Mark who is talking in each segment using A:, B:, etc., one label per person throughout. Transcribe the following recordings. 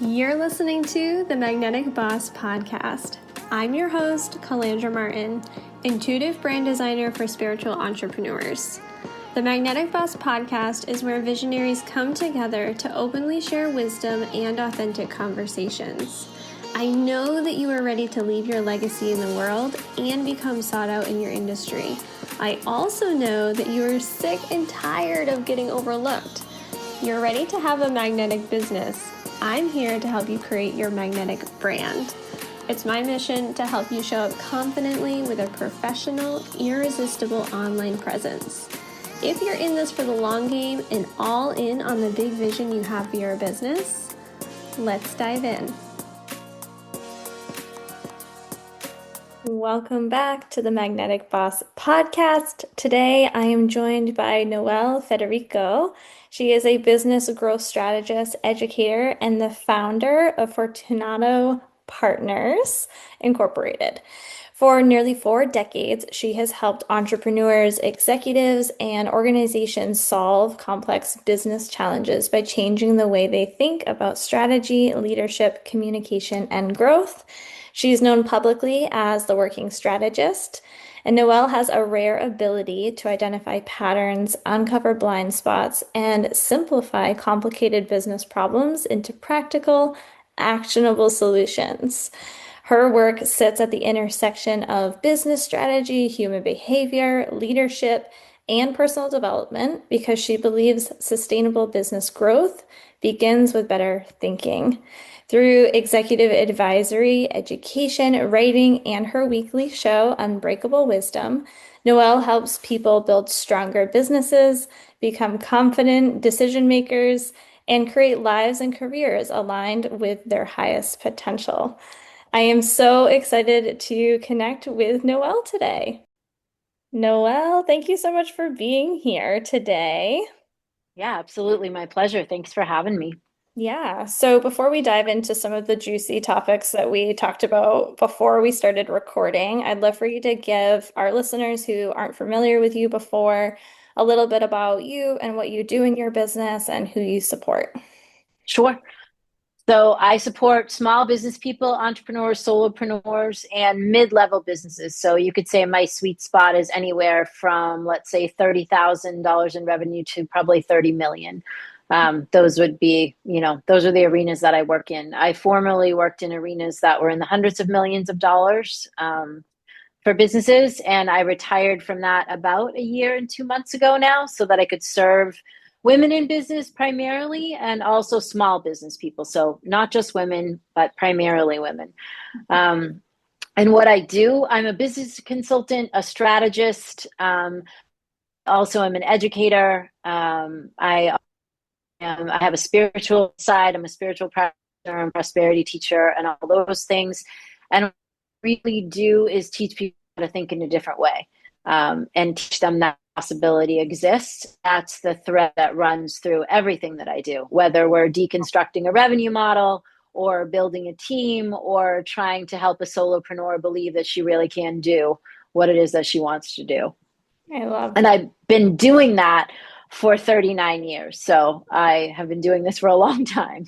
A: You're listening to the Magnetic Boss Podcast. I'm your host, Calandra Martin, intuitive brand designer for spiritual entrepreneurs. The Magnetic Boss Podcast is where visionaries come together to openly share wisdom and authentic conversations. I know that you are ready to leave your legacy in the world and become sought out in your industry. I also know that you are sick and tired of getting overlooked. You're ready to have a magnetic business. I'm here to help you create your magnetic brand. It's my mission to help you show up confidently with a professional, irresistible online presence. If you're in this for the long game and all in on the big vision you have for your business, let's dive in. Welcome back to the Magnetic Boss Podcast. Today I am joined by Noelle Federico. She is a business growth strategist, educator, and the founder of Fortunato Partners Incorporated. For nearly 4 decades, she has helped entrepreneurs, executives, and organizations solve complex business challenges by changing the way they think about strategy, leadership, communication, and growth. She's known publicly as the working strategist, and Noelle has a rare ability to identify patterns, uncover blind spots, and simplify complicated business problems into practical, actionable solutions. Her work sits at the intersection of business strategy, human behavior, leadership, and personal development because she believes sustainable business growth begins with better thinking. Through executive advisory, education, writing, and her weekly show, Unbreakable Wisdom, Noelle helps people build stronger businesses, become confident decision makers, and create lives and careers aligned with their highest potential. I am so excited to connect with Noelle today. Noelle, thank you so much for being here today.
B: Yeah, absolutely. My pleasure. Thanks for having me.
A: Yeah. So before we dive into some of the juicy topics that we talked about before we started recording, I'd love for you to give our listeners who aren't familiar with you before a little bit about you and what you do in your business and who you support.
B: Sure. So I support small business people, entrepreneurs, solopreneurs, and mid-level businesses. So you could say my sweet spot is anywhere from, let's say, $30,000 in revenue to probably 30 million. Those would be, those are the arenas that I work in. I formerly worked in arenas that were in the hundreds of millions of dollars for businesses, and I retired from that about a year and 2 months ago now so that I could serve women in business primarily and also small business people. So not just women, but primarily women. And what I do, I'm a business consultant, a strategist. Also, I'm an educator. I have a spiritual side. I'm a spiritual practitioner and prosperity teacher and all those things. And what I really do is teach people how to think in a different way and teach them that possibility exists. That's the thread that runs through everything that I do, whether we're deconstructing a revenue model or building a team or trying to help a solopreneur believe that she really can do what it is that she wants to do.
A: I love
B: And I've been doing that for 39 years. So I have been doing this for a long time.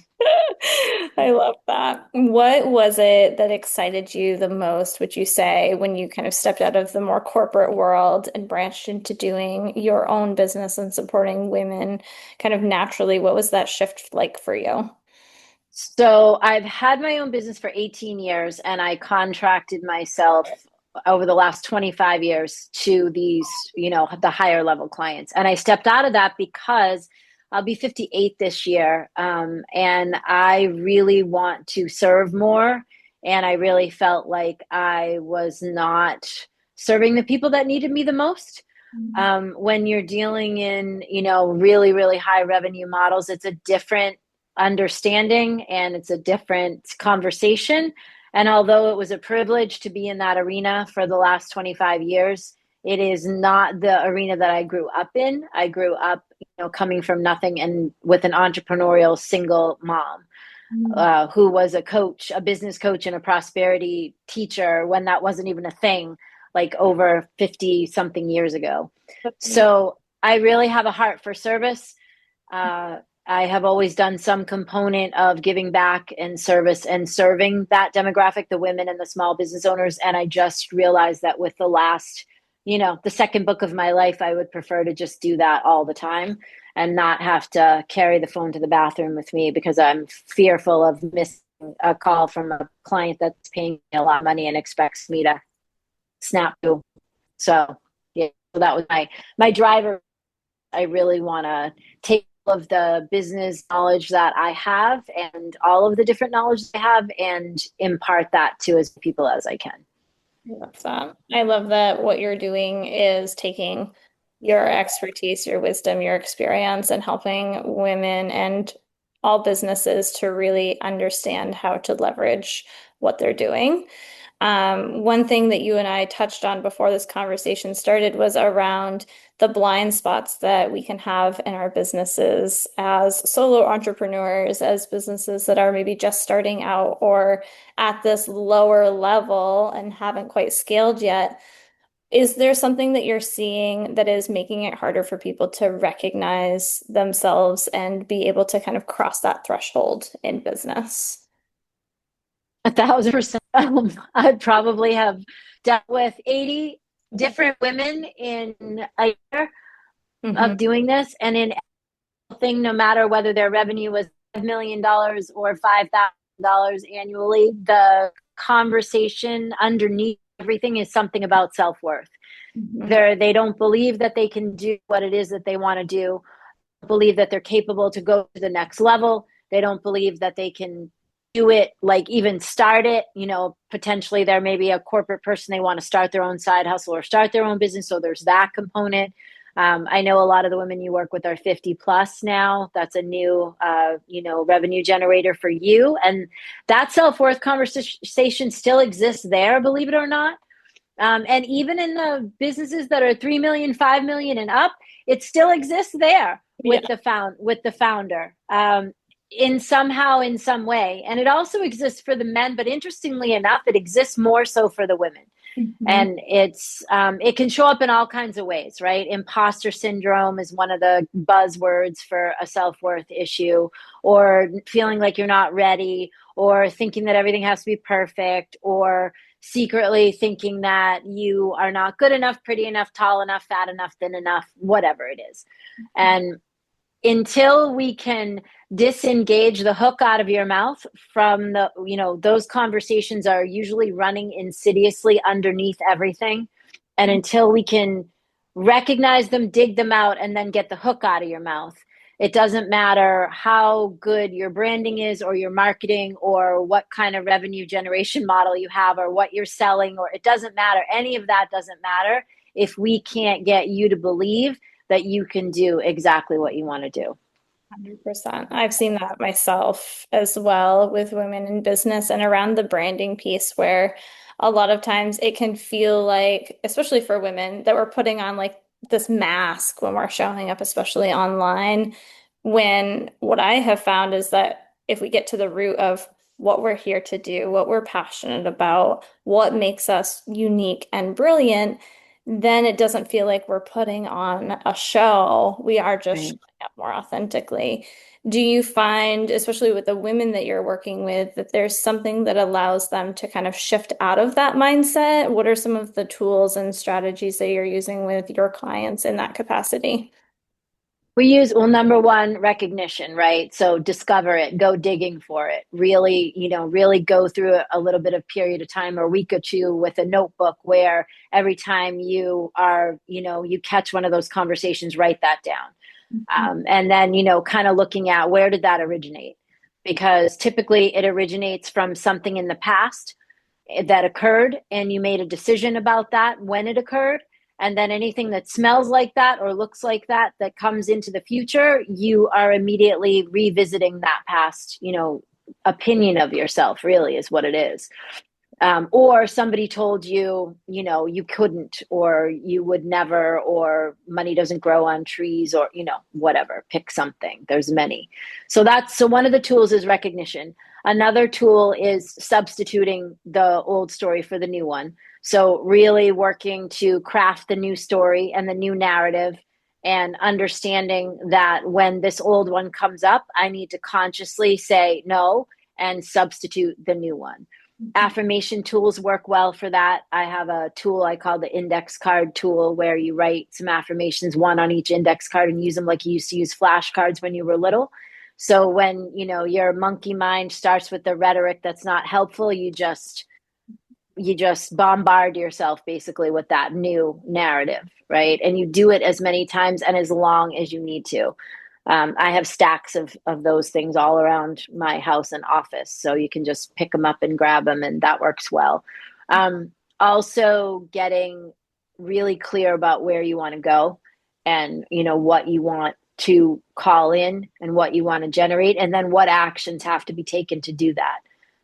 A: I love that. What was it that excited you the most, would you say, when you kind of stepped out of the more corporate world and branched into doing your own business and supporting women kind of naturally? What was that shift like for you?
B: So I've had my own business for 18 years and I contracted myself over the last 25 years to these, the higher level clients. And I stepped out of that because I'll be 58 this year. And I really want to serve more. And I really felt like I was not serving the people that needed me the most. When you're dealing in, really, really high revenue models, it's a different understanding and it's a different conversation. And although it was a privilege to be in that arena for the last 25 years, it is not the arena that I grew up in. I grew up, coming from nothing and with an entrepreneurial single mom who was a coach, a business coach and a prosperity teacher when that wasn't even a thing, like over 50 something years ago. So I really have a heart for service. I have always done some component of giving back and service and serving that demographic, the women and the small business owners. And I just realized that with the last, the second book of my life, I would prefer to just do that all the time and not have to carry the phone to the bathroom with me because I'm fearful of missing a call from a client that's paying me a lot of money and expects me to snap to. So yeah, so that was my driver. I really want to take all of the business knowledge that I have and all of the different knowledge I have and impart that to as many people as I can.
A: I love that. I love that what you're doing is taking your expertise, your wisdom, your experience, and helping women and all businesses to really understand how to leverage what they're doing. One thing that you and I touched on before this conversation started was around the blind spots that we can have in our businesses as solo entrepreneurs, as businesses that are maybe just starting out or at this lower level and haven't quite scaled yet. Is there something that you're seeing that is making it harder for people to recognize themselves and be able to kind of cross that threshold in business?
B: 1,000%. I'd probably have dealt with 80 different women in a year
A: Hmm.
B: of doing this. And in everything, no matter whether their revenue was $5 million or $5,000 annually, the conversation underneath everything is something about self-worth.
A: Hmm.
B: They don't believe that they can do what it is that they want to do, believe that they're capable to go to the next level. They don't believe that they can do it, like even start it. Potentially there may be a corporate person, they want to start their own side hustle or start their own business. So there's that component. I know a lot of the women you work with are 50 plus now. That's a new, revenue generator for you. And that self-worth conversation still exists there, believe it or not. And even in the businesses that are 3 million, 5 million and up, it still exists there
A: Yeah.
B: with the founder. In somehow, in some way. And it also exists for the men, but interestingly enough, it exists more so for the women.
A: Hmm.
B: And it can show up in all kinds of ways, right? Imposter syndrome is one of the buzzwords for a self-worth issue, or feeling like you're not ready, or thinking that everything has to be perfect, or secretly thinking that you are not good enough, pretty enough, tall enough, fat enough, thin enough, whatever it is. And until we can disengage the hook out of your mouth from those conversations are usually running insidiously underneath everything. And until we can recognize them, dig them out, and then get the hook out of your mouth, it doesn't matter how good your branding is or your marketing or what kind of revenue generation model you have or what you're selling, or it doesn't matter. Any of that doesn't matter if we can't get you to believe that you can do exactly what you want to do.
A: 100%. I've seen that myself as well with women in business and around the branding piece, where a lot of times it can feel like, especially for women, that we're putting on like this mask when we're showing up, especially online. When what I have found is that if we get to the root of what we're here to do, what we're passionate about, what makes us unique and brilliant, then it doesn't feel like we're putting on a show. We are just
B: Right.
A: showing up more authentically. Do you find, especially with the women that you're working with, that there's something that allows them to kind of shift out of that mindset? What are some of the tools and strategies that you're using with your clients in that capacity?
B: We use, well, number one, recognition, right? So discover it, go digging for it. Really, really go through a little bit of period of time or a week or two with a notebook where every time you are, you catch one of those conversations, write that down. And then, kind of looking at where did that originate? Because typically it originates from something in the past that occurred and you made a decision about that when it occurred. And then anything that smells like that or looks like that comes into the future, you are immediately revisiting that past, opinion of yourself, really is what it is. Or somebody told you, you couldn't, or you would never, or money doesn't grow on trees, or, whatever, pick something. There's many. So one of the tools is recognition. Another tool is substituting the old story for the new one. So really working to craft the new story and the new narrative and understanding that when this old one comes up, I need to consciously say no and substitute the new one.
A: Mhm.
B: Affirmation tools work well for that. I have a tool I call the index card tool where you write some affirmations, one on each index card, and use them like you used to use flashcards when you were little. So when, your monkey mind starts with the rhetoric that's not helpful, you just bombard yourself basically with that new narrative, right? And you do it as many times and as long as you need to. I have stacks of those things all around my house and office, so you can just pick them up and grab them, and that works well. Also, getting really clear about where you want to go, and what you want to call in and what you want to generate, and then what actions have to be taken to do that.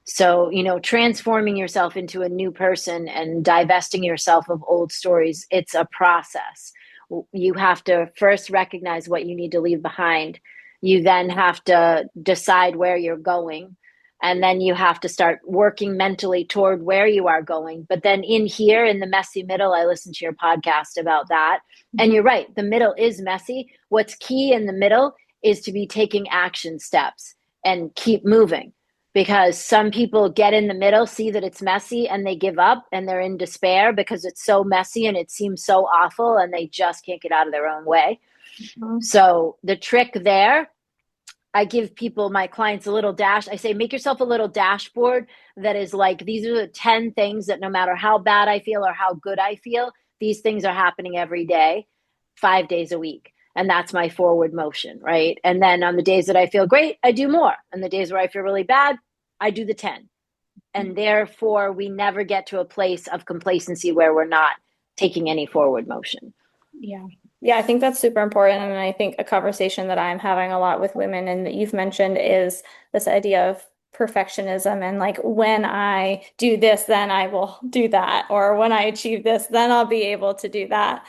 B: So, transforming yourself into a new person and divesting yourself of old stories, it's a process. You have to first recognize what you need to leave behind. You then have to decide where you're going. And then you have to start working mentally toward where you are going. But then in here, in the messy middle, I listened to your podcast about that. And
A: Mhm.
B: you're right, the middle is messy. What's key in the middle is to be taking action steps and keep moving, because some people get in the middle, see that it's messy, and they give up and they're in despair because it's so messy and it seems so awful and they just can't get out of their own way.
A: Mhm.
B: So the trick there, I give people, my clients, a little dash. I say, make yourself a little dashboard that is like, these are the 10 things that no matter how bad I feel or how good I feel, these things are happening every day, 5 days a week. And that's my forward motion, right? And then on the days that I feel great, I do more. And the days where I feel really bad, I do the 10. And therefore, we never get to a place of complacency where we're not taking any forward motion.
A: Yeah. Yeah, I think that's super important. And I think a conversation that I'm having a lot with women and that you've mentioned is this idea of perfectionism and like when I do this, then I will do that. Or when I achieve this, then I'll be able to do that.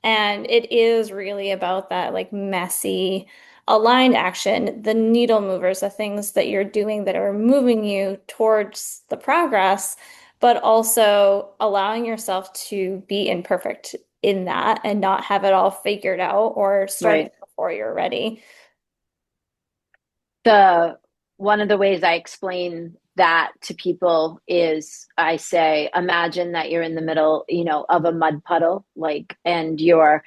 A: And it is really about that like messy, aligned action, the needle movers, the things that you're doing that are moving you towards the progress, but also allowing yourself to be imperfect in that and not have it all figured out or starting
B: Right.
A: before you're ready.
B: The One of the ways I explain that to people is I say, imagine that you're in the middle, of a mud puddle, like, and you're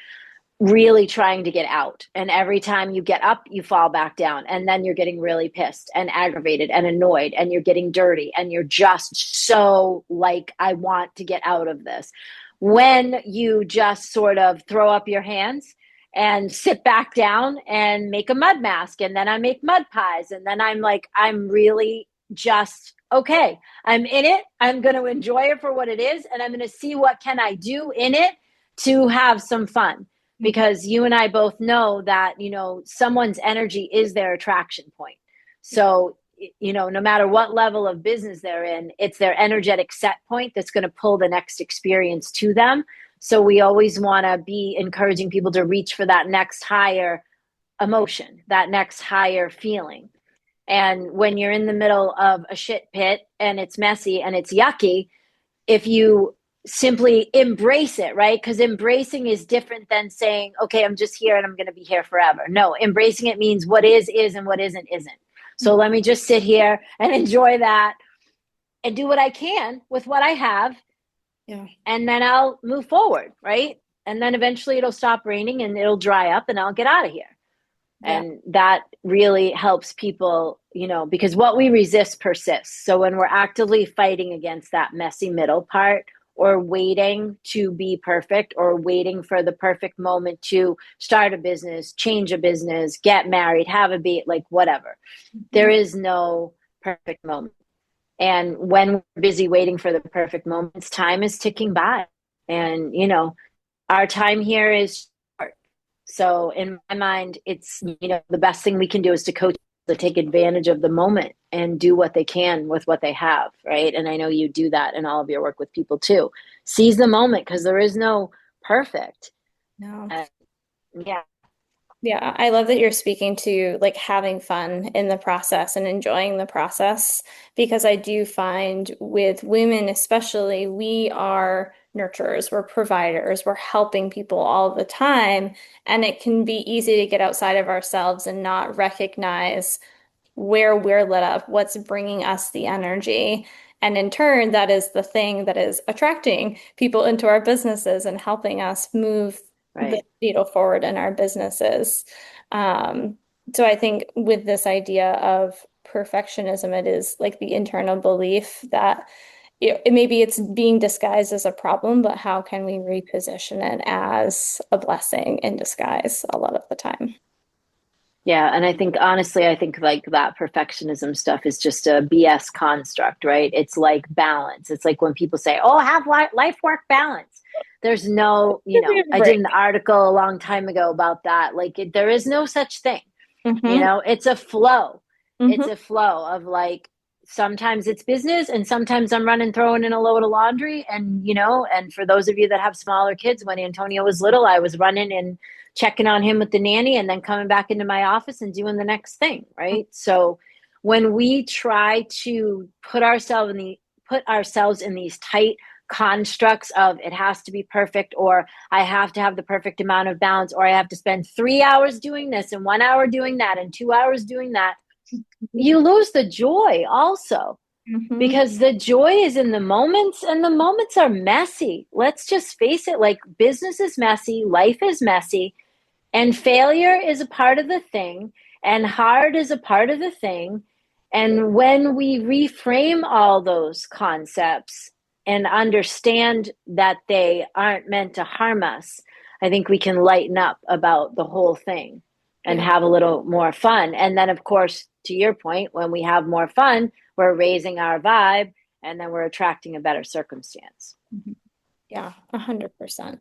B: really trying to get out. And every time you get up, you fall back down. And then you're getting really pissed and aggravated and annoyed, and you're getting dirty. And you're just so like, I want to get out of this. When you just sort of throw up your hands and sit back down and make a mud mask, and then I make mud pies, and then I'm like, I'm really just okay, I'm in it, I'm going to enjoy it for what it is, and I'm going to see what can I do in it to have some fun. Because you and I both know that someone's energy is their attraction point. So no matter what level of business they're in, it's their energetic set point that's going to pull the next experience to them. So we always want to be encouraging people to reach for that next higher emotion, that next higher feeling. And when you're in the middle of a shit pit and it's messy and it's yucky, if you simply embrace it, right? Because embracing is different than saying, okay, I'm just here and I'm going to be here forever. No, embracing it means what is, and what isn't. So let me just sit here and enjoy that and do what I can with what I have,
A: Yeah.
B: and then I'll move forward, right? And then eventually it'll stop raining and it'll dry up and I'll get out of here.
A: Yeah.
B: And that really helps people, because what we resist persists. So when we're actively fighting against that messy middle part, or waiting to be perfect, or waiting for the perfect moment to start a business, change a business, get married, have a baby, like whatever, there
A: Mhm.
B: is no perfect moment. And when we're busy waiting for the perfect moments, time is ticking by. And, our time here is short. So in my mind, it's, the best thing we can do is to coach, to take advantage of the moment and do what they can with what they have, right? And I know you do that in all of your work with people too. Seize the moment, because there is no perfect.
A: No.
B: Uh, yeah.
A: Yeah, I love that you're speaking to like having fun in the process and enjoying the process because I do find with women especially, we are nurturers, we're providers, we're helping people all the time. And it can be easy to get outside of ourselves and not recognize where we're lit up, what's bringing us the energy. And in turn, that is the thing that is attracting people into our businesses and helping us move the
B: Right.
A: needle forward in our businesses. Um, so I think with this idea of perfectionism, it is like the internal belief that maybe it's being disguised as a problem, but how can we reposition it as a blessing in disguise a lot of the time?
B: Yeah, and I think honestly, I think like that perfectionism stuff is just a BS construct, right? It's like balance. It's like when people say, "Oh, have life work balance." There's no,
A: Give me a
B: I did
A: break.
B: an article a long time ago about that. Like there is no such thing.
A: Hmm.
B: It's a flow. It's
A: Hmm.
B: a flow of like sometimes it's business and sometimes I'm running throwing in a load of laundry and for those of you that have smaller kids, when Antonio was little, I was running and checking on him with the nanny and then coming back into my office and doing the next thing, right? So when we try to put ourselves in these tight constructs of it has to be perfect, or I have to have the perfect amount of balance, or I have to spend 3 hours doing this and 1 hour doing that and 2 hours doing that, you lose the joy also,
A: Hmm.
B: because the joy is in the moments and the moments are messy. Let's just face it, like business is messy, life is messy, and failure is a part of the thing, and hard is a part of the thing. And when we reframe all those concepts and understand that they aren't meant to harm us, I think we can lighten up about the whole thing and
A: Yeah.
B: have a little more fun. And then, of course, to your point, when we have more fun, we're raising our vibe and then we're attracting a better circumstance.
A: Mhm. Yeah, 100%.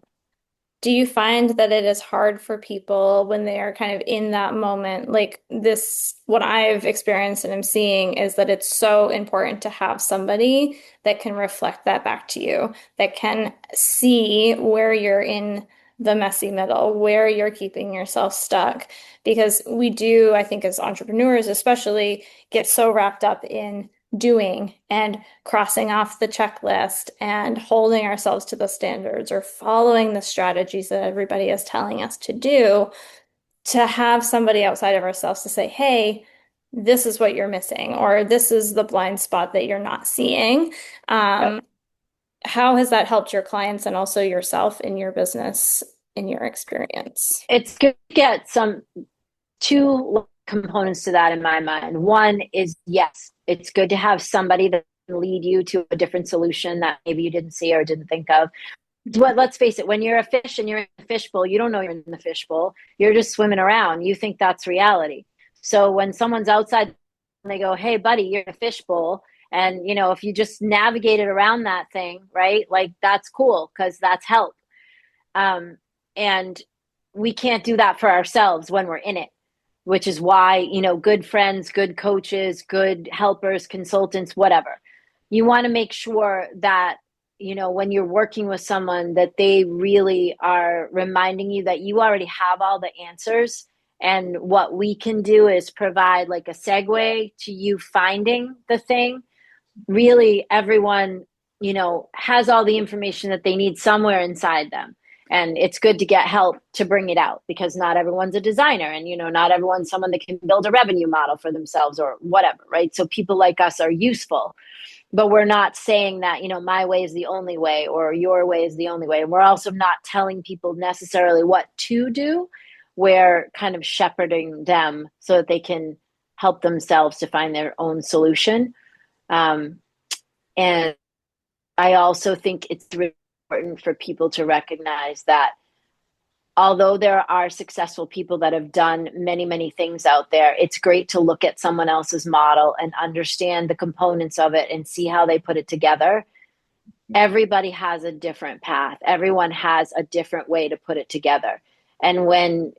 A: Do you find that it is hard for people when they are kind of in that moment? Like this, what I've experienced and I'm seeing is that it's so important to have somebody that can reflect that back to you, that can see where you're in the messy middle, where you're keeping yourself stuck. Because we do, I think, as entrepreneurs, especially, get so wrapped up in doing and crossing off the checklist and holding ourselves to the standards or following the strategies that everybody is telling us to do, to have somebody outside of ourselves to say, hey, this is what you're missing, or this is the blind spot that you're not seeing.
B: Yep.
A: Um, how has that helped your clients and also yourself in your business, in your experience?
B: It's good to get some two components to that in my mind. One is, yes, it's good to have somebody that can lead you to a different solution that maybe you didn't see or didn't think of. But let's face it, when you're a fish and you're in the fishbowl, you don't know you're in the fishbowl. You're just swimming around. You think that's reality. So when someone's outside and they go, "Hey, buddy, you're in a fishbowl," and if you just navigated around that thing, right? Like that's cool because that's help. Um, and we can't do that for ourselves when we're in it, which is why, good friends, good coaches, good helpers, consultants, whatever. You want to make sure that, when you're working with someone, that they really are reminding you that you already have all the answers. And what we can do is provide like a segue to you finding the thing. Really, everyone, has all the information that they need somewhere inside them. And it's good to get help to bring it out, because not everyone's a designer, and not everyone's someone that can build a revenue model for themselves or whatever, right? So people like us are useful, but we're not saying that my way is the only way or your way is the only way. And we're also not telling people necessarily what to do. We're kind of shepherding them so that they can help themselves to find their own solution. um, and I also think it's really important for people to recognize that although there are successful people that have done many, many things out there, it's great to look at someone else's model and understand the components of it and see how they put it together. Everybody has a different path. Everyone has a different way to put it together. And when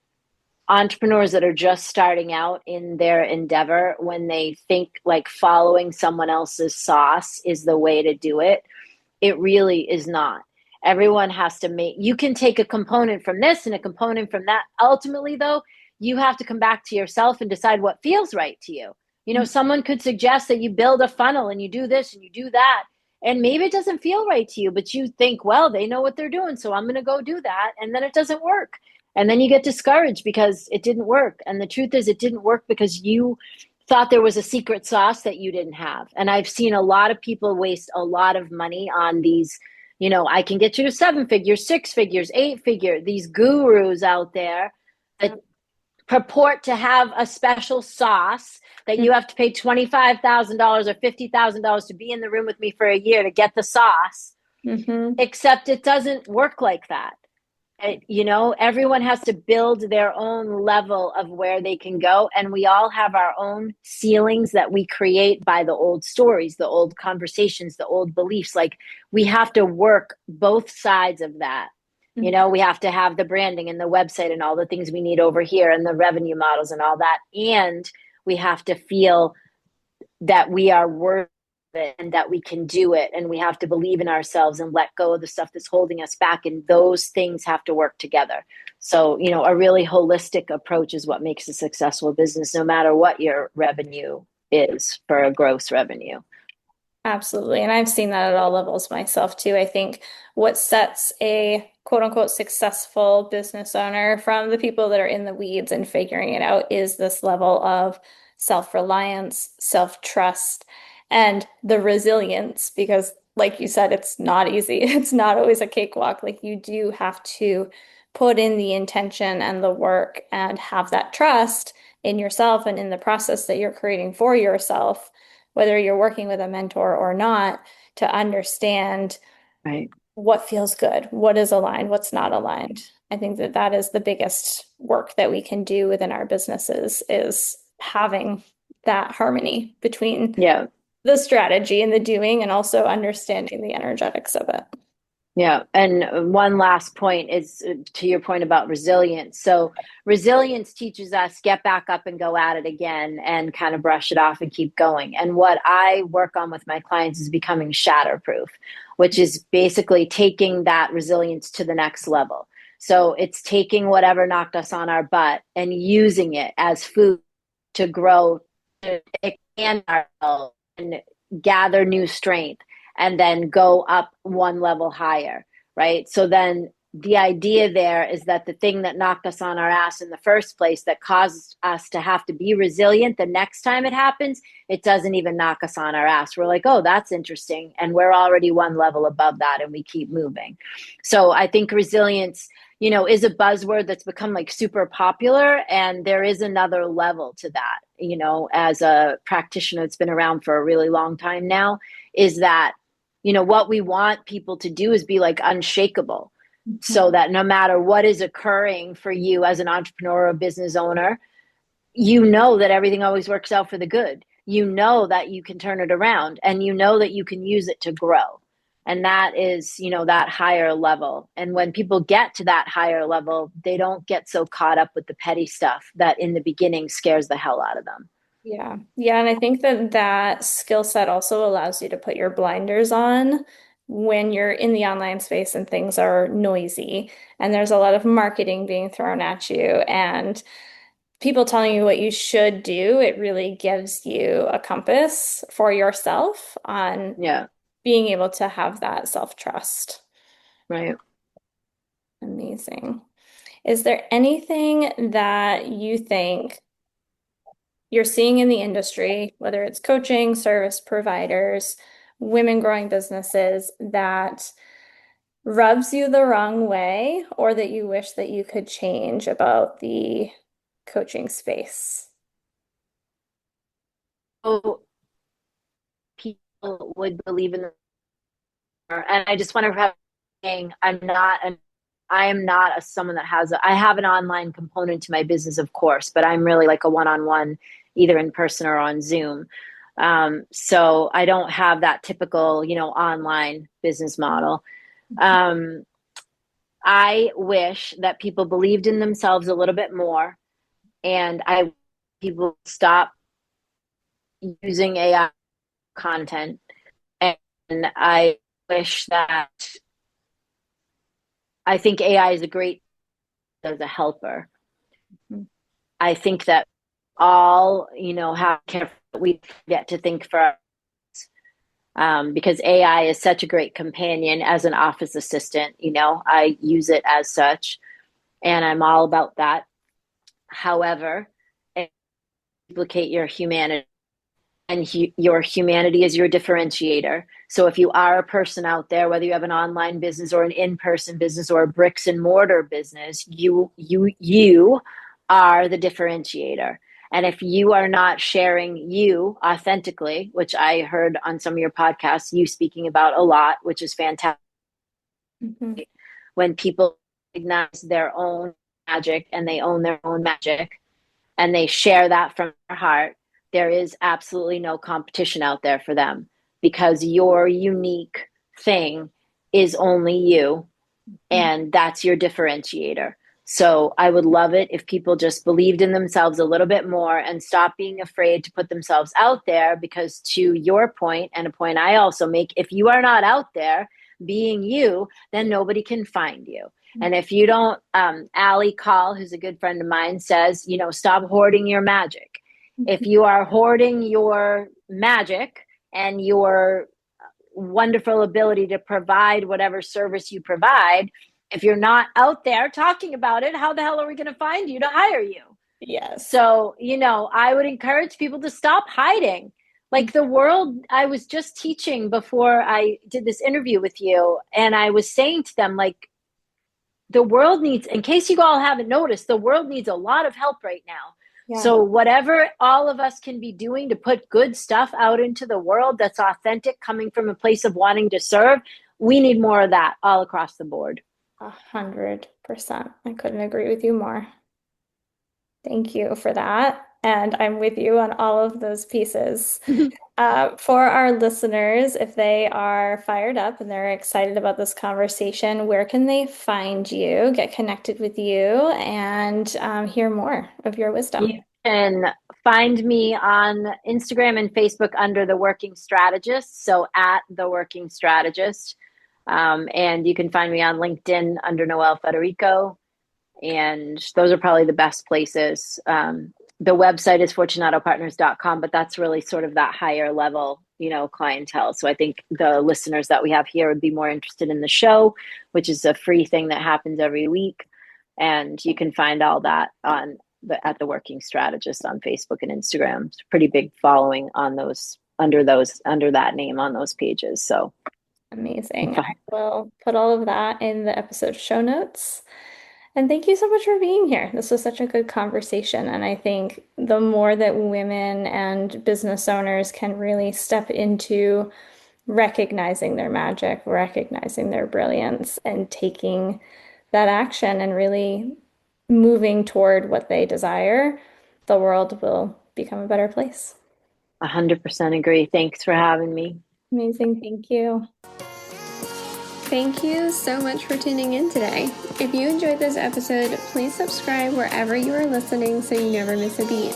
B: entrepreneurs that are just starting out in their endeavor, when they think like following someone else's sauce is the way to do it, it really is not. Everyone has to you can take a component from this and a component from that. Ultimately, though, you have to come back to yourself and decide what feels right to you. Someone could suggest that you build a funnel and you do this and you do that. And maybe it doesn't feel right to you, but you think, well, they know what they're doing, so I'm going to go do that. And then it doesn't work. And then you get discouraged because it didn't work. And the truth is, it didn't work because you thought there was a secret sauce that you didn't have. And I've seen a lot of people waste a lot of money on these, I can get you to 7 figures, 6 figures, 8 figure, these gurus out there that purport to have a special sauce that you have to pay $25,000 or $50,000 to be in the room with me for a year to get the sauce,
A: Mm-hmm.
B: except it doesn't work like that. Everyone has to build their own level of where they can go. And we all have our own ceilings that we create by the old stories, the old conversations, the old beliefs. Like we have to work both sides of that. We have to have the branding and the website and all the things we need over here and the revenue models and all that. And we have to feel that we are worth it and that we can do it. And we have to believe in ourselves and let go of the stuff that's holding us back. And those things have to work together. So, a really holistic approach is what makes a successful business, no matter what your revenue is for a gross revenue.
A: Absolutely. And I've seen that at all levels myself too. I think what sets a quote unquote successful business owner from the people that are in the weeds and figuring it out is this level of self-reliance, self-trust, and the resilience. Because, like you said, it's not easy. It's not always a cakewalk. Like you do have to put in the intention and the work and have that trust in yourself and in the process that you're creating for yourself, whether you're working with a mentor or not, to understand
B: Right.
A: what feels good, what is aligned, what's not aligned. I think that that is the biggest work that we can do within our businesses is having that harmony between
B: Yeah.
A: the strategy and the doing and also understanding the energetics of it.
B: Yeah. And one last point is to your point about resilience. So, resilience teaches us get back up and go at it again and kind of brush it off and keep going. And what I work on with my clients is becoming shatterproof, which is basically taking that resilience to the next level. So, it's taking whatever knocked us on our butt and using it as food to grow, to expand ourselves and gather new strength and then go up one level higher, right? So then the idea there is that the thing that knocked us on our ass in the first place that caused us to have to be resilient the next time it happens, it doesn't even knock us on our ass. We're like, oh, that's interesting. And we're already one level above that and we keep moving. So I think resilience, is a buzzword that's become like super popular. And there is another level to that, as a practitioner that's been around for a really long time now, is that what we want people to do is be like unshakable so that no matter what is occurring for you as an entrepreneur or business owner, that everything always works out for the good. That you can turn it around and that you can use it to grow. And that is, that higher level. And when people get to that higher level, they don't get so caught up with the petty stuff that in the beginning scares the hell out of them.
A: Yeah. Yeah. And I think that that skill set also allows you to put your blinders on when you're in the online space and things are noisy and there's a lot of marketing being thrown at you and people telling you what you should do. It really gives you a compass for yourself on
B: Yeah.
A: being able to have that self-trust.
B: Right.
A: Amazing. Is there anything that you think you're seeing in the industry, whether it's coaching, service providers, women growing businesses, that rubs you the wrong way or that you wish that you could change about the coaching space?
B: So people would believe in the and I just want to have saying I am not someone that I have an online component to my business, of course, but I'm really like a one-on-one, either in person or on Zoom. So I don't have that typical, online business model. Um, I wish that people believed in themselves a little bit more, and people stop using AI content. And I wish that I think AI is a great as a helper. I think that all, how careful we get to think for us. because AI is such a great companion as an office assistant. I use it as such, and I'm all about that. However, duplicate your humanity, and your humanity is your differentiator. So if you are a person out there, whether you have an online business or an in-person business or a bricks and mortar business, you are the differentiator. And if you are not sharing you authentically, which I heard on some of your podcasts, you speaking about a lot, which is fantastic.
A: Mhm.
B: When people recognize their own magic and they own their own magic and they share that from their heart, there is absolutely no competition out there for them, because your unique thing is only you, and that's your differentiator. So I would love it if people just believed in themselves a little bit more and stop being afraid to put themselves out there, because to your point, and a point I also make, if you are not out there being you, then nobody can find you. And if you don't, Allie Call, who's a good friend of mine, says, stop hoarding your magic. If you are hoarding your magic and your wonderful ability to provide whatever service you provide, if you're not out there talking about it, how the hell are we going to find you to hire you?
A: Yes.
B: So, I would encourage people to stop hiding. Like the world, I was just teaching before I did this interview with you, and I was saying to them, like, the world needs, in case you all haven't noticed, the world needs a lot of help right now.
A: Yeah.
B: So whatever all of us can be doing to put good stuff out into the world that's authentic, coming from a place of wanting to serve, we need more of that all across the board.
A: 100%. I couldn't agree with you more. Thank you for that. And I'm with you on all of those pieces. For our listeners, if they are fired up and they're excited about this conversation, where can they find you, get connected with you, and hear more of your wisdom?
B: You can find me on Instagram and Facebook under The Working Strategist, so at The Working Strategist. And you can find me on LinkedIn under Noelle Federico. And those are probably the best places. The website is fortunatopartners.com, but that's really sort of that higher level, clientele. So I think the listeners that we have here would be more interested in the show, which is a free thing that happens every week. And you can find all that at the Working Strategist on Facebook and Instagram. It's a pretty big following on under that name on those pages. So
A: Amazing. I will put all of that in the episode show notes. And thank you so much for being here. This was such a good conversation. And I think the more that women and business owners can really step into recognizing their magic, recognizing their brilliance, and taking that action and really moving toward what they desire, the world will become a better place.
B: 100% agree. Thanks for having me.
A: Amazing. Thank you.
C: Thank you so much for tuning in today. If you enjoyed this episode, please subscribe wherever you are listening so you never miss a beat.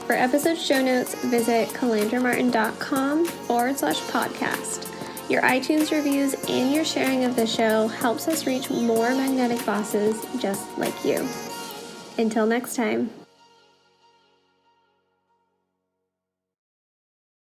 C: For episode show notes, visit calandramartin.com/podcast. Your iTunes reviews and your sharing of the show helps us reach more magnetic bosses just like you. Until next time.